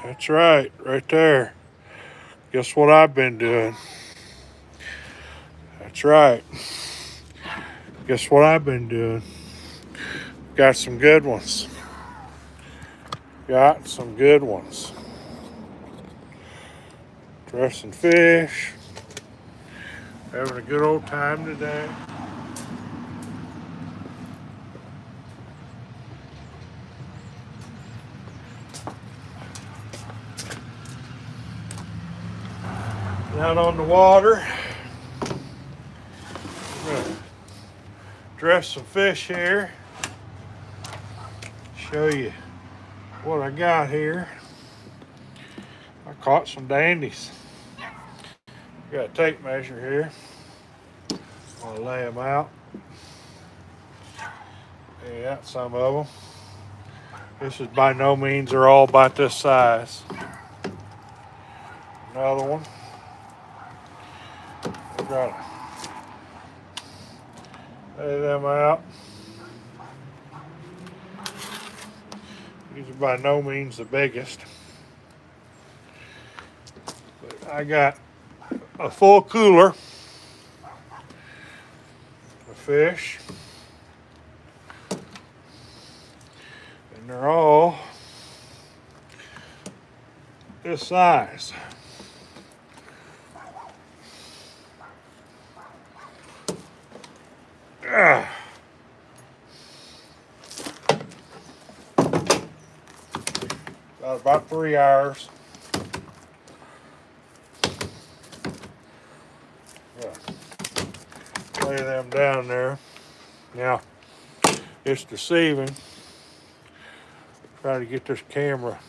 That's right, right there. Guess what I've been doing? That's right. Guess what I've been doing? Got some good ones. Got some good ones. Dressing fish. Having a good old time today. Out on the water. Dress some fish here. Show you what I got here. I caught some dandies. Got a tape measure here. I'll lay them out. Yeah, some of them. This is by no means they're all about this size. Another one. We gotta lay them out. These are by no means the biggest. But I got a full cooler of fish. And they're all this size. About 3 hours. Yeah. Lay them down there. Now, it's deceiving. Try to get this camera.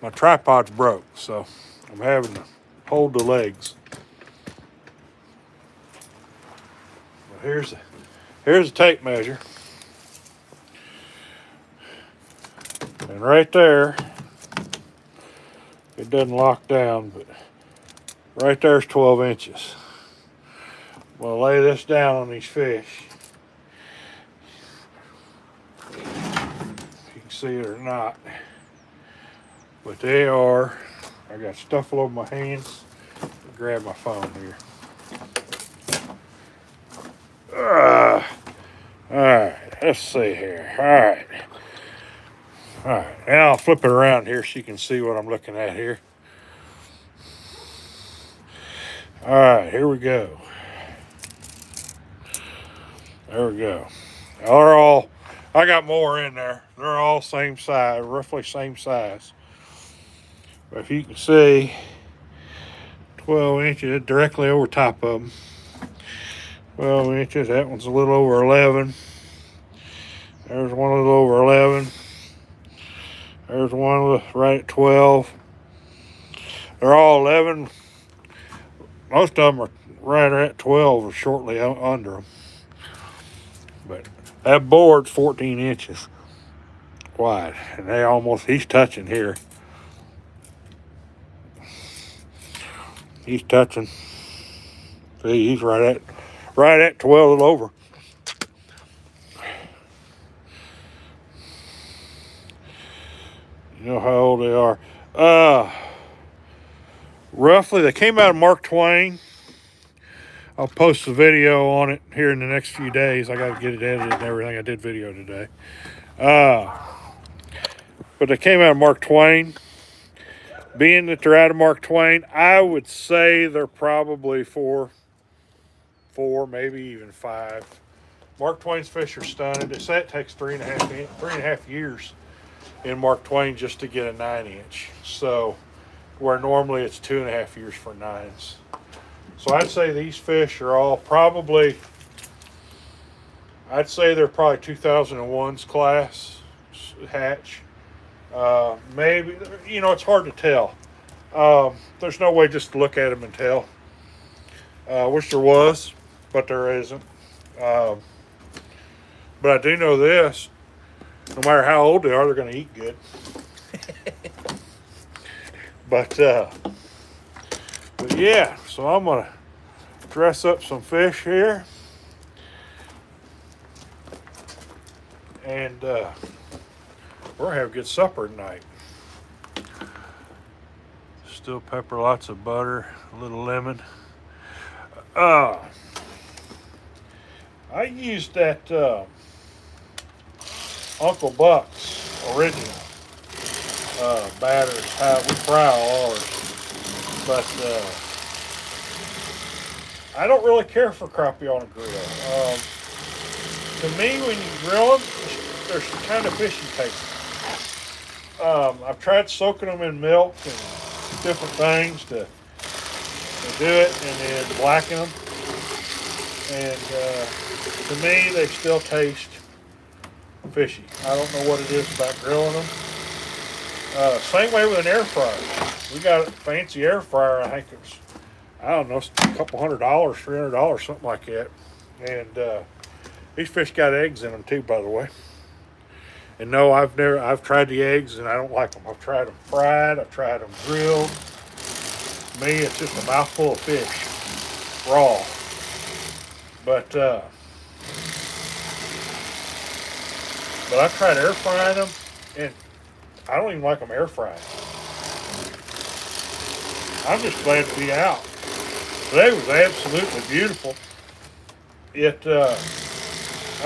My tripod's broke, so I'm having to hold the legs. But here's a tape measure. And right there, it doesn't lock down, but right there's 12 inches. I'm gonna lay this down on these fish. If you can see it or not. But they are, I got stuff all over my hands. Grab my phone here. All right, let's see here. All right. All right, now I'll flip it around here so you can see what I'm looking at here. All right, here we go. There we go. They're all, I got more in there. They're all same size, roughly same size. But if you can see, 12 inches directly over top of them. 12 inches, that one's a little over 11. There's one a little over 11. There's one right at 12. They're all 11. Most of them are right at 12 or shortly under them. But that board's 14 inches wide. And they almost, he's touching here. He's touching. See, he's right at 12 over. You know how old they are. Roughly, they came out of Mark Twain. I'll post a video on it here in the next few days. I got to get it edited and everything. I did video today. But they came out of Mark Twain. Being that they're out of Mark Twain, I would say they're probably four, maybe even 5. Mark Twain's fish are stunning. They say it takes 3.5 years in Mark Twain just to get a 9-inch. So where normally it's 2.5 years for 9s. So I'd say these fish are all probably, I'd say they're probably 2001's class hatch. Maybe, you know, it's hard to tell. There's no way just to look at them and tell. Wish there was, but there isn't. But I do know this. No matter how old they are, they're going to eat good. But yeah, so I'm going to dress up some fish here. And we're going to have a good supper tonight. Still pepper, lots of butter, a little lemon. I used that Uncle Buck's original batter. How we fry all ours. But I don't really care for crappie on a grill. To me, when you grill them, there's kind of fishy taste. I've tried soaking them in milk and different things to do it, and then blacken them. And to me, they still taste fishy. I don't know what it is about grilling them. Same way with an air fryer. We got a fancy air fryer. I think it's, I don't know, a couple $100, $300, something like that. And these fish got eggs in them too, by the way. And no, I've tried the eggs and I don't like them. I've tried them fried. I've tried them grilled. To me, it's just a mouthful of fish, raw. But I tried air frying them, and I don't even like them air fried. I'm just glad to be out. Today was absolutely beautiful. I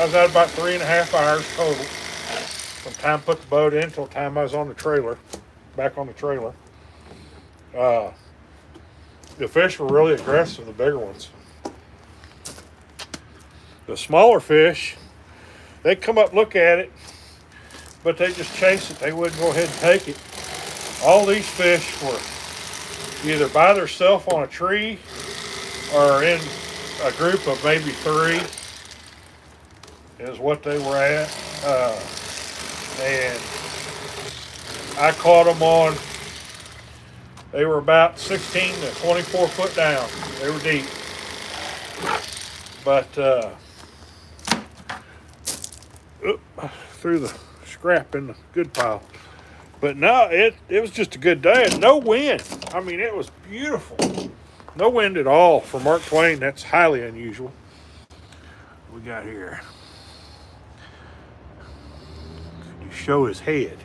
was out about 3.5 hours total from time I put the boat in till time I was on the trailer, back on the trailer. The fish were really aggressive, the bigger ones. The smaller fish, they come up, look at it, but they just chase it. They wouldn't go ahead and take it. All these fish were either by themselves on a tree or in a group of maybe 3 is what they were at. And I caught them on, they were about 16 to 24 foot down. They were deep. But threw the scrap in the good pile. But no, it was just a good day. And no wind. I mean, it was beautiful. No wind at all for Mark Twain. That's highly unusual. What we got here? Could you show his head?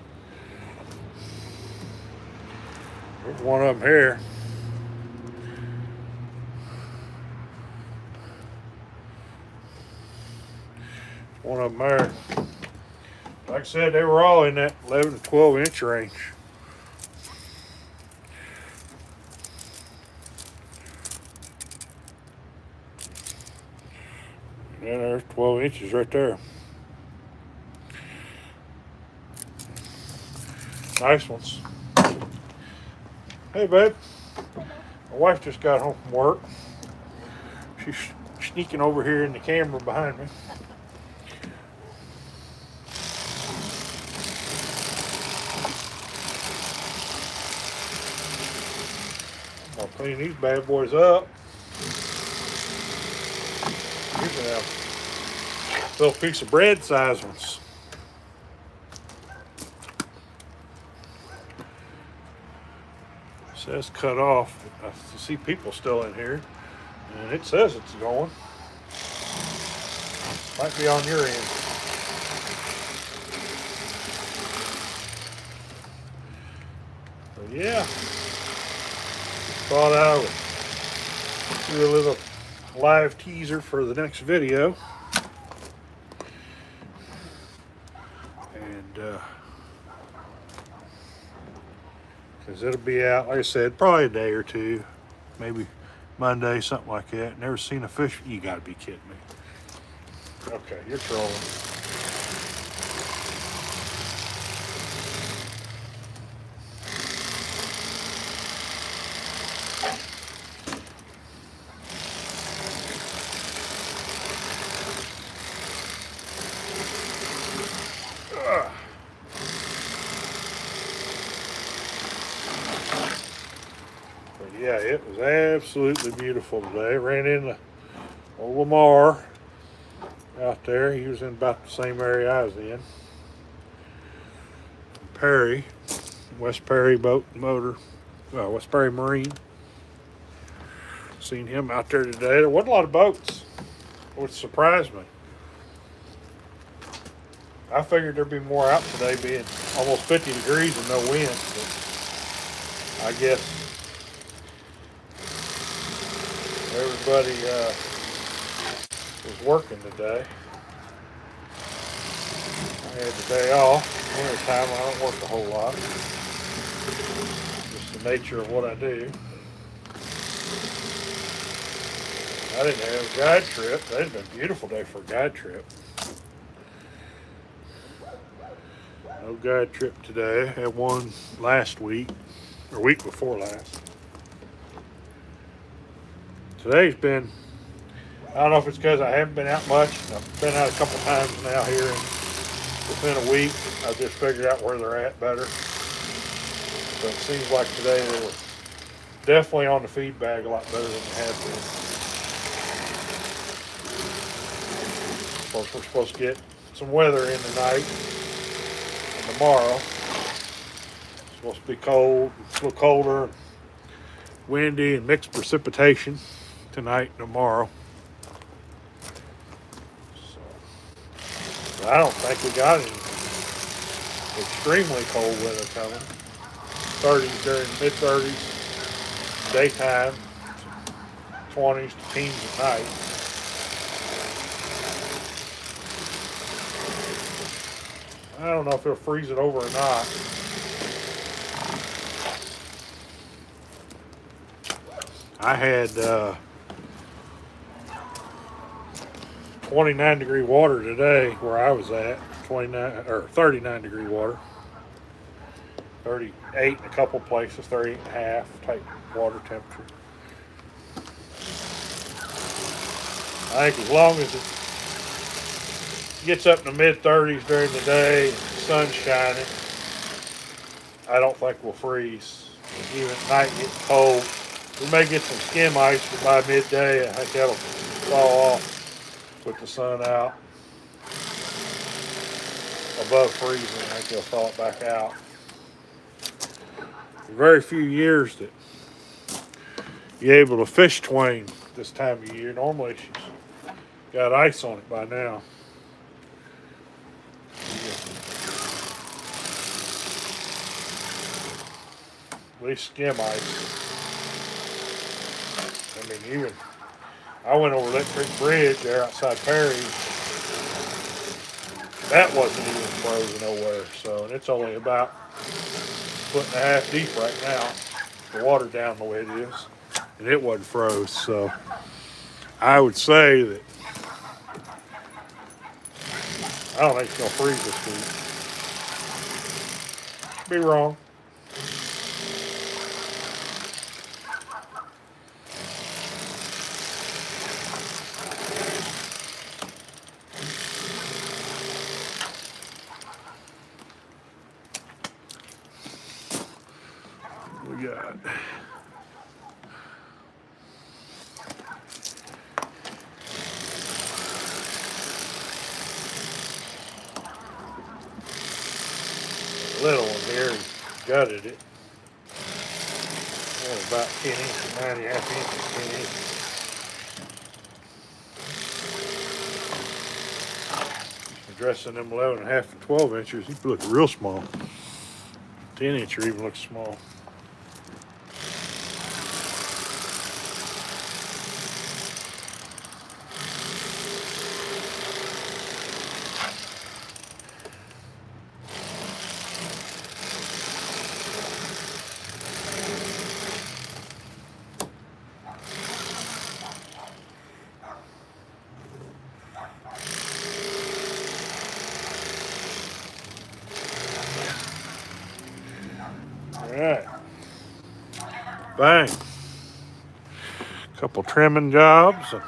There's one of them here. One of them there. Like I said, they were all in that 11 to 12 inch range. Yeah, there's 12 inches right there. Nice ones. Hey, babe. My wife just got home from work. She's sneaking over here in the camera behind me. I'll clean these bad boys up. These are little piece of bread size ones. It says cut off. I see people still in here, and it says it's going. Might be on your end. But yeah. Thought I would do a little live teaser for the next video. And because it'll be out, like I said, probably a day or two, maybe Monday, something like that. Never seen a fish. You gotta be kidding me. Okay, you're trolling. Yeah, it was absolutely beautiful today. Ran into old Lamar out there. He was in about the same area I was in. Perry, West Perry Motor, West Perry Marine. Seen him out there today. There wasn't a lot of boats, which surprised me. I figured there'd be more out today, being almost 50 degrees and no wind. But I guess Everybody was working today. I had the day off. Winter time, I don't work a whole lot. Just the nature of what I do. I didn't have a guide trip. That'd been a beautiful day for a guide trip. No guide trip today. I had one last week, or week before last. Today's been, I don't know if it's because I haven't been out much. I've been out a couple times now here, and within a week, I've just figured out where they're at better. So it seems like today they were definitely on the feed bag a lot better than they have been. Of course, we're supposed to get some weather in tonight and tomorrow. It's supposed to be cold, a little colder, windy, and mixed precipitation tonight and tomorrow. So, but I don't think we got any extremely cold weather coming. 30s during mid-30s daytime, 20s to teens at night. I don't know if it'll freeze it over or not. I had 29 degree water today where I was at. 39 degree water. 38 in a couple places, 38 and a half type water temperature. I think as long as it gets up in the mid-30s during the day and the sun's shining, I don't think we'll freeze. Even at night getting cold. We may get some skim ice, but by midday I think that'll fall off with the sun out. Above freezing, I think they'll thaw it back out. Very few years that you're able to fish twain this time of year. Normally she's got ice on it by now. At least skim ice. I mean, even I went over that big bridge there outside Perry. That wasn't even frozen nowhere. So, and it's only about a foot and a half deep right now. The water down the way it is, and it wasn't froze. So, I would say that I don't think it's gonna freeze this week. Be wrong. We got little one here, he gutted it. Only about 10 inches, 9.5 inches, 10 inches. Dressing them 11.5 and 12 inches, he look real small. 10 incher even looks small. Alright. Bang. Couple trimming jobs. And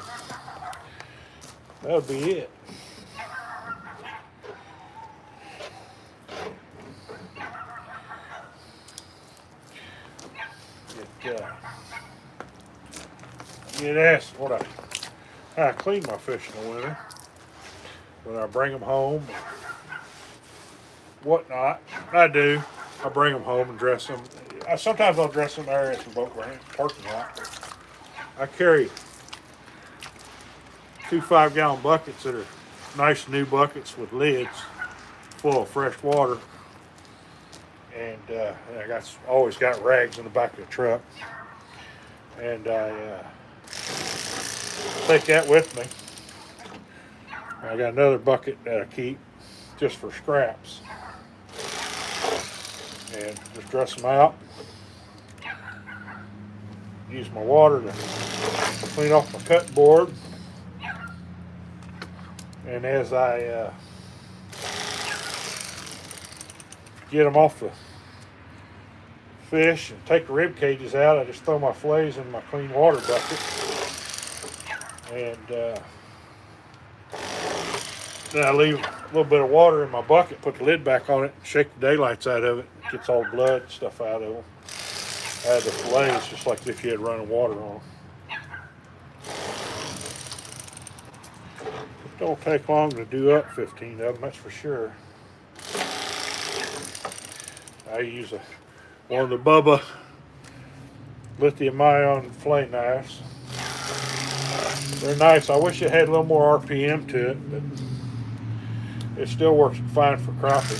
that'll be it. Get asked how I clean my fish in the winter. Whether I bring them home or whatnot. I do. I bring them home and dress them. Sometimes I'll dress them there at the boat ramp, parking lot. I carry 2 5-gallon buckets that are nice new buckets with lids full of fresh water. And I always got rags in the back of the truck. And I Take that with me. I got another bucket that I keep just for scraps. And just dress them out. Use my water to clean off my cut board. And as I get them off the fish and take the rib cages out, I just throw my fillets in my clean water bucket. And then I leave a little bit of water in my bucket, put the lid back on it, shake the daylights out of it, gets all the blood and stuff out of them. Add the fillets just like if you had running water on them. It don't take long to do up 15 of them, that's for sure. I use one of the Bubba lithium-ion fillet knives. They're nice. I wish it had a little more RPM to it, but it still works fine for crappie.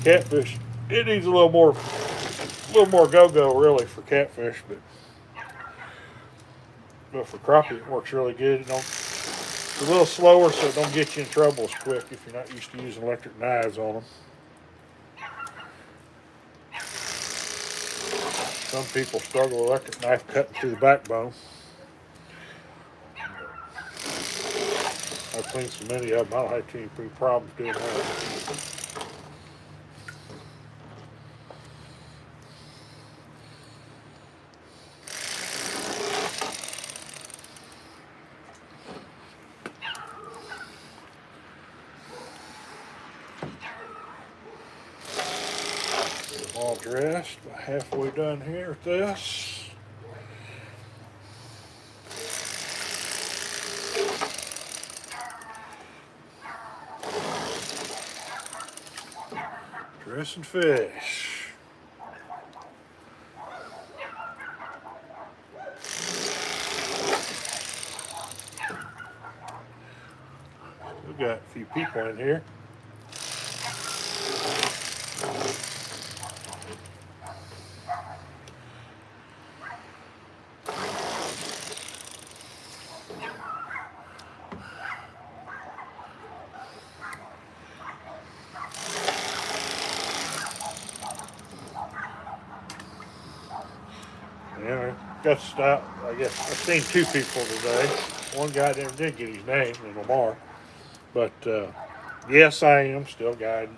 Catfish, it needs a little more go-go really for catfish, but for crappie it works really good. It's a little slower, so it don't get you in trouble as quick if you're not used to using electric knives on them. Some people struggle with electric knife cutting through the backbone. I've cleaned so many of them, I don't have too many problems doing that. All dressed, halfway done here with this. Dressing fish. We've got a few people in here. Yeah, I got to stop. I guess I've seen two people today. One guy never did get his name, Lamar. But yes, I am still guiding.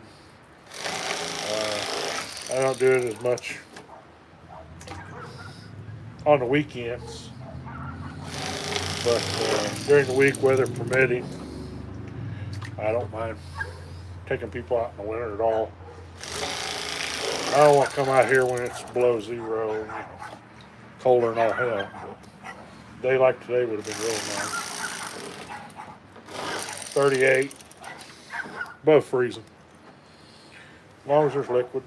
I don't do it as much on the weekends. But during the week, weather permitting, I don't mind taking people out in the winter at all. I don't want to come out here when it's below zero, colder than all hell. But a day like today would have been real nice. 38, above freezing. As long as there's liquid,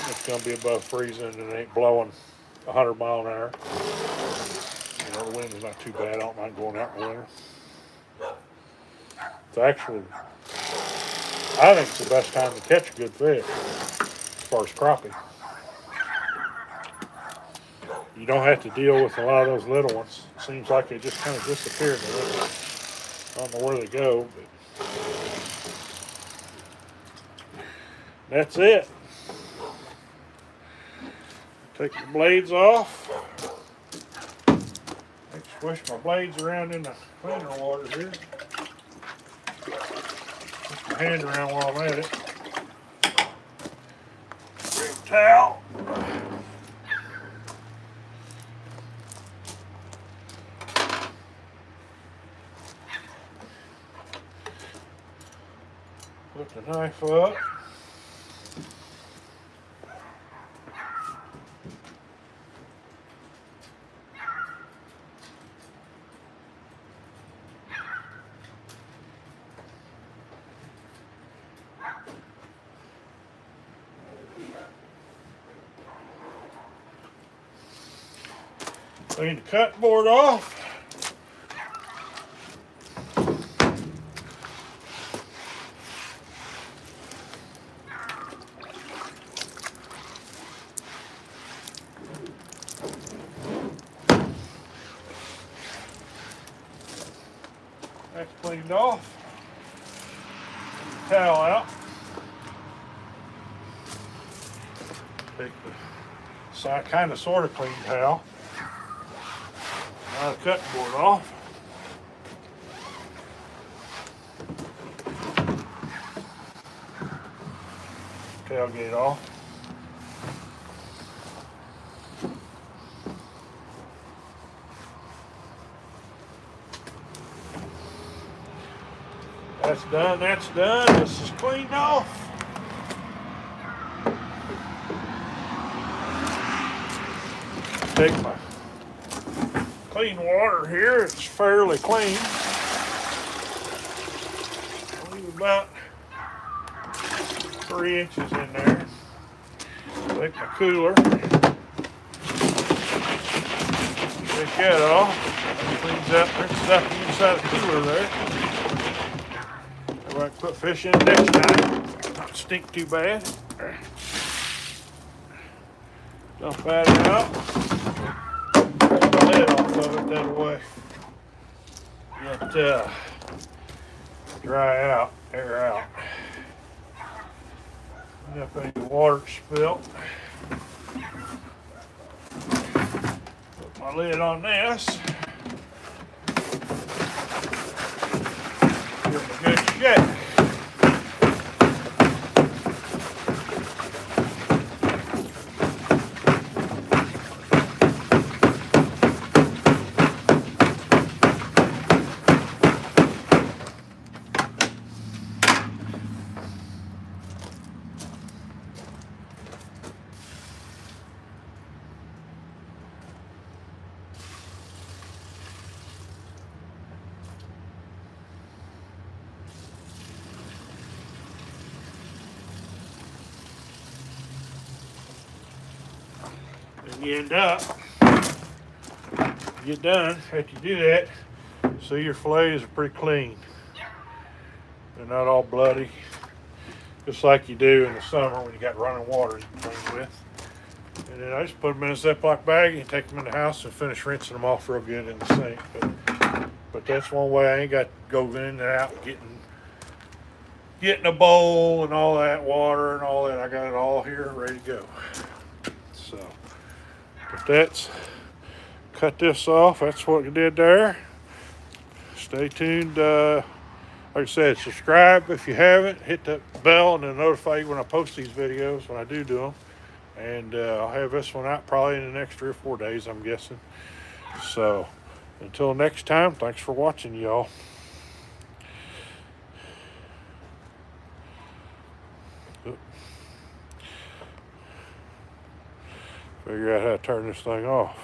it's going to be above freezing and it ain't blowing 100 mile an hour. You know, the wind is not too bad. I don't mind going out in the winter. It's actually, I think it's the best time to catch a good fish as far as crappie. You don't have to deal with a lot of those little ones. It seems like they just kind of disappear in the winter. I don't know where they go, but that's it. Take the blades off. Squish my blades around in the cleaner water here. Put my hand around while I'm at it. Big towel. Put the knife up. Clean the cut board off. cleaned off. Towel out. Take the side, kind of sort of clean towel. Now the cutting board off. Tailgate off. That's done, that's done. This is cleaned off. Take my clean water here. It's fairly clean. Only about 3 inches in there. Take my cooler. Take that off. That cleans up, rinses out the inside of the cooler there. I might put fish in next time. Not stink too bad. Dump that out. Get the lid off of it that way. Let dry out, air out. Clean up any water spilt. Put my lid on this. Give it a good shake. And you end up, get done, after you do that, see your fillets are pretty clean. They're not all bloody, just like you do in the summer when you got running water you can clean with. And then I just put them in a Ziploc bag and take them in the house and finish rinsing them off real good in the sink. But that's one way. I ain't got to go in and out getting a bowl and all that water and all that. I got it all here ready to go. So, but that's, cut this off. That's what we did there. Stay tuned. Like I said, subscribe if you haven't. Hit the bell and it'll notify you when I post these videos, when I do them. And I'll have this one out probably in the next 3 or 4 days, I'm guessing. So, until next time, thanks for watching, y'all. Figure out how to turn this thing off.